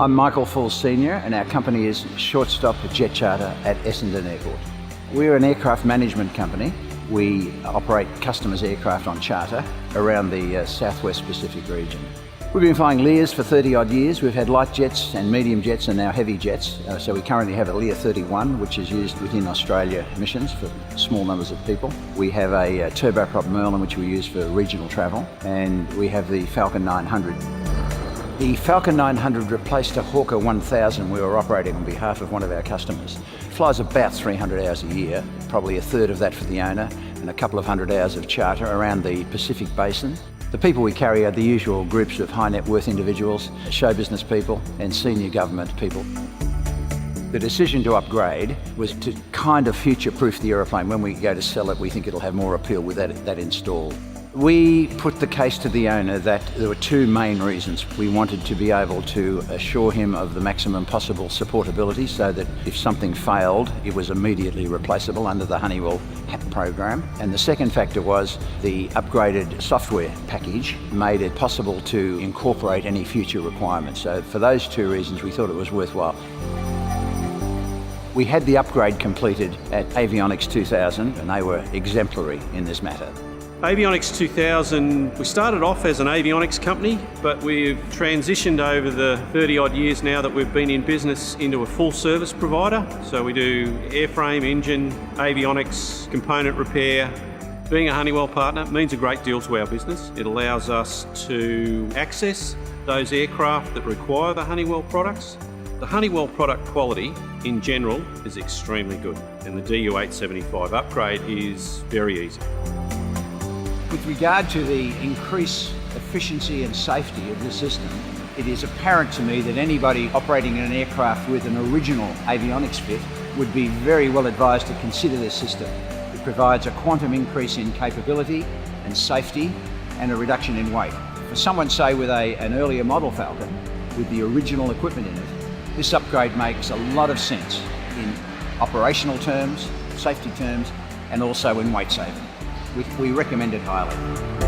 I'm Michael Falls Senior, and our company is Shortstop Jet Charter at Essendon Airport. We're an aircraft management company. We operate customers' aircraft on charter around the Southwest Pacific region. We've been flying Lears for 30 odd years. We've had light jets and medium jets and now heavy jets. So we currently have a Lear 31, which is used within Australia missions for small numbers of people. We have a turboprop Merlin, which we use for regional travel. And we have the Falcon 900. The Falcon 900 replaced a Hawker 1000 we were operating on behalf of one of our customers. It flies about 300 hours a year, probably a third of that for the owner, and a couple of hundred hours of charter around the Pacific Basin. The people we carry are the usual groups of high net worth individuals, show business people, and senior government people. The decision to upgrade was to kind of future-proof the aeroplane. When we go to sell it, we think it'll have more appeal with that installed. We put the case to the owner that there were two main reasons. We wanted to be able to assure him of the maximum possible supportability so that if something failed, it was immediately replaceable under the Honeywell HAP program. And the second factor was the upgraded software package made it possible to incorporate any future requirements. So for those two reasons, we thought it was worthwhile. We had the upgrade completed at Avionics 2000, and they were exemplary in this matter. Avionics 2000, we started off as an avionics company, but we've transitioned over the 30 odd years now that we've been in business into a full service provider. So we do airframe, engine, avionics, component repair. Being a Honeywell partner means a great deal to our business. It allows us to access those aircraft that require the Honeywell products. The Honeywell product quality in general is extremely good, and the DU-875 upgrade is very easy. With regard to the increased efficiency and safety of the system, it is apparent to me that anybody operating in an aircraft with an original avionics fit would be very well advised to consider this system. It provides a quantum increase in capability and safety and a reduction in weight. For someone, say, with an earlier model Falcon, with the original equipment in it, this upgrade makes a lot of sense in operational terms, safety terms, and also in weight saving. We recommend it highly.